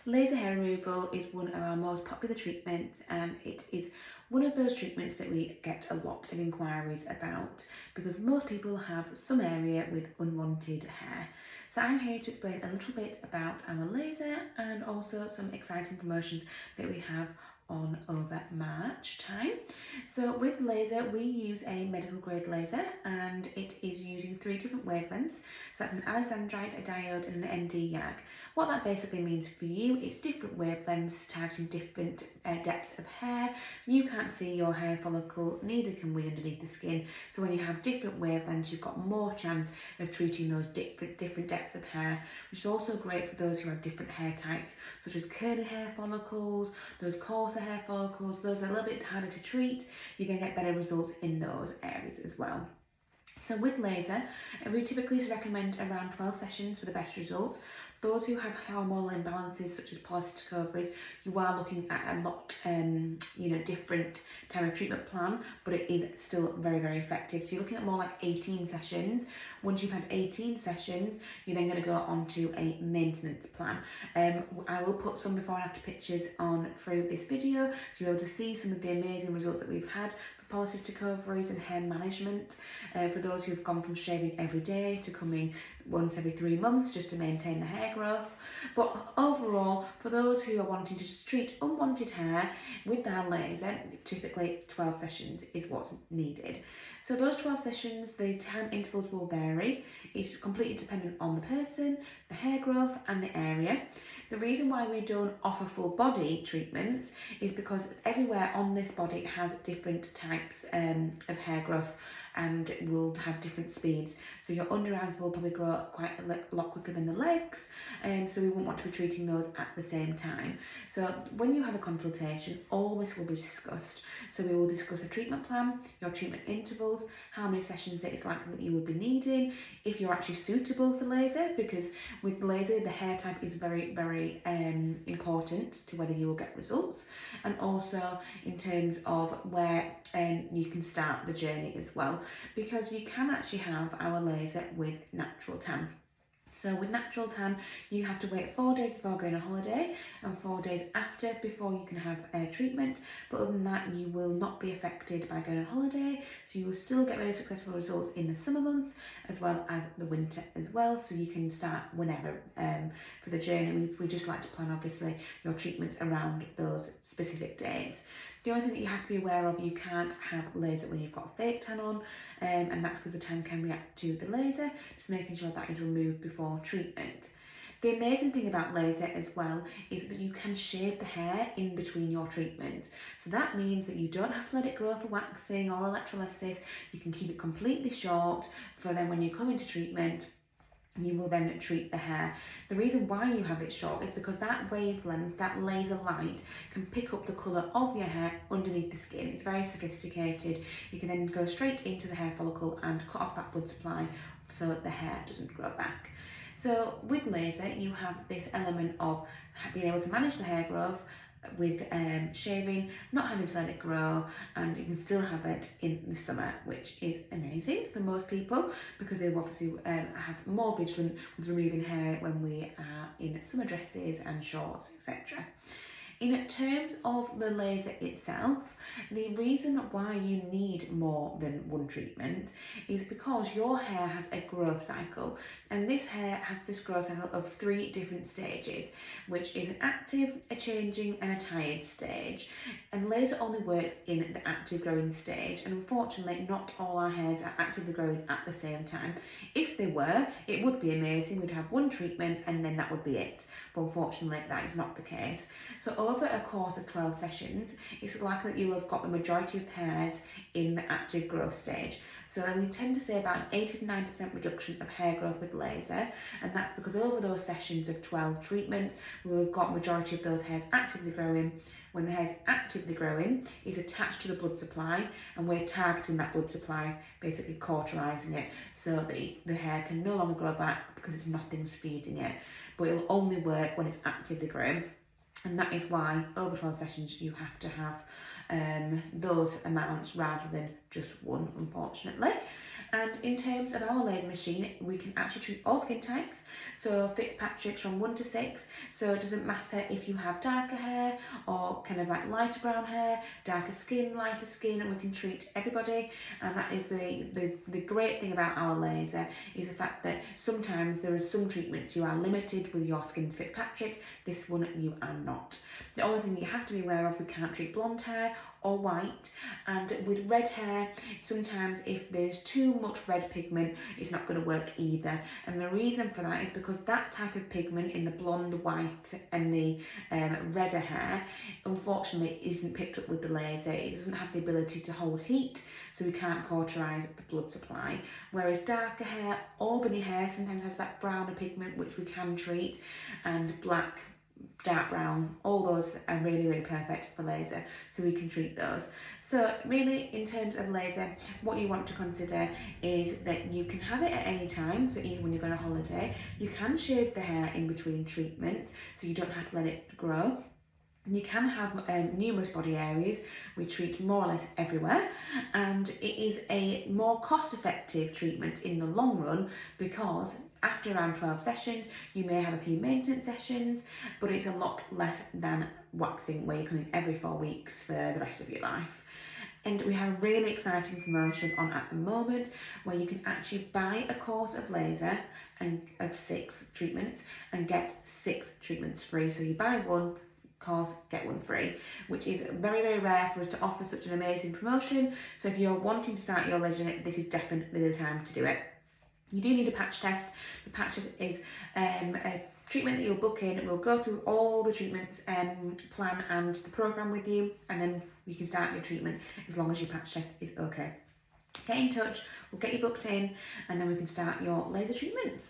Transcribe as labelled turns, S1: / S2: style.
S1: Laser hair removal is one of our most popular treatments, and it is one of those treatments that we get a lot of inquiries about because most people have some area with unwanted hair. So I'm here to explain a little bit about our laser and also some exciting promotions that we have on over March time. So with laser, we use a medical grade laser and it is using 3 different wavelengths. So that's an alexandrite, a diode and an ND YAG. What that basically means for you is different wavelengths targeting different depths of hair. You can't see your hair follicle, neither can we underneath the skin. So when you have different wavelengths, you've got more chance of treating those different depths of hair, which is also great for those who have different hair types, such as curly hair follicles, those coarser hair follicles. Those are a little bit harder to treat. You're going to get better results in those areas as well. So with laser, we typically recommend around 12 sessions for the best results. Those who have hormonal imbalances such as polycystic ovaries, you are looking at a lot, different type of treatment plan, but it is still very, very effective. So you're looking at more like 18 sessions. Once you've had 18 sessions, you're then going to go on to a maintenance plan. I will put some before and after pictures on through this video, so you'll be able to see some of the amazing results that we've had for polycystic ovaries and hair management. For those who've gone from shaving every day to coming once every 3 months just to maintain the hair growth. But overall, for those who are wanting to just treat unwanted hair with our laser, typically 12 sessions is what's needed. So those 12 sessions, the time intervals will vary. It's completely dependent on the person, the hair growth and the area. The reason why we don't offer full body treatments is because everywhere on this body has different types of hair growth and will have different speeds. So your underarms will probably grow quite a lot quicker than the legs, so we won't want to be treating those at the same time. So when you have a consultation, all this will be discussed. So we will discuss a treatment plan, your treatment intervals, how many sessions that it's likely that you would be needing, if you're actually suitable for laser, because with laser the hair type is very, very important to whether you will get results, and also in terms of where you can start the journey as well, because you can actually have our laser with natural tan. So with natural tan, you have to wait 4 days before going on holiday and 4 days after before you can have treatment. But other than that, you will not be affected by going on holiday. So you will still get very successful results in the summer months as well as the winter as well. So you can start whenever for the journey. We just like to plan, obviously, your treatments around those specific days. The only thing that you have to be aware of, you can't have laser when you've got a fake tan on, and that's because the tan can react to the laser, just making sure that is removed before treatment. The amazing thing about laser as well is that you can shave the hair in between your treatment. So that means that you don't have to let it grow for waxing or electrolysis. You can keep it completely short for then when you come into treatment, you will then treat the hair. The reason why you have it short is because that wavelength, that laser light, can pick up the colour of your hair underneath the skin. It's very sophisticated. You can then go straight into the hair follicle and cut off that blood supply so that the hair doesn't grow back. So with laser, you have this element of being able to manage the hair growth with shaving, not having to let it grow, and you can still have it in the summer, which is amazing for most people because they obviously have more vigilant with removing hair when we are in summer dresses and shorts, etc. In terms of the laser itself, the reason why you need more than one treatment is because your hair has a growth cycle, and this hair has this growth cycle of 3 different stages, which is an active, a changing and a tired stage. And laser only works in the active growing stage, and unfortunately not all our hairs are actively growing at the same time. If they were, it would be amazing. We'd have one treatment and then that would be it, but unfortunately that is not the case. So over a course of 12 sessions, it's likely that you'll have got the majority of the hairs in the active growth stage. So we tend to say about an 80 to 90% reduction of hair growth with laser, and that's because over those sessions of 12 treatments, we've got majority of those hairs actively growing. When the hair's actively growing, it's attached to the blood supply, and we're targeting that blood supply, basically cauterizing it, so that the hair can no longer grow back because it's nothing's feeding it. But it'll only work when it's actively growing. And that is why over 12 sessions you have to have those amounts rather than just one, unfortunately. And in terms of our laser machine, we can actually treat all skin types, so Fitzpatrick's from 1 to 6, so it doesn't matter if you have darker hair or kind of like lighter brown hair, darker skin, lighter skin, and we can treat everybody. And that is the great thing about our laser, is the fact that sometimes there are some treatments you are limited with your skin's Fitzpatrick, this one you are not. The only thing you have to be aware of, we can't treat blonde hair or white, and with red hair, sometimes if there's too much red pigment, it's not going to work either. And the reason for that is because that type of pigment in the blonde, white and the redder hair, unfortunately isn't picked up with the laser. It doesn't have the ability to hold heat, so we can't cauterise the blood supply. Whereas darker hair, auburny hair sometimes has that browner pigment which we can treat, and black, dark brown, all those are really, really perfect for laser, so we can treat those. So really, in terms of laser, what you want to consider is that you can have it at any time, so even when you're going on holiday, you can shave the hair in between treatment, so you don't have to let it grow. You can have numerous body areas. We treat more or less everywhere, and it is a more cost-effective treatment in the long run, because after around 12 sessions you may have a few maintenance sessions, but it's a lot less than waxing where you're coming every 4 weeks for the rest of your life. And we have a really exciting promotion on at the moment where you can actually buy a course of laser and of 6 treatments and get 6 treatments free. So you buy one course, get one free, which is very, very rare for us to offer such an amazing promotion. So if you're wanting to start your laser, this is definitely the time to do it. You do need a patch test. The patch test is a treatment that you'll book in. We'll go through all the treatments plan and the programme with you, and then you can start your treatment as long as your patch test is okay. Get in touch, we'll get you booked in, and then we can start your laser treatments.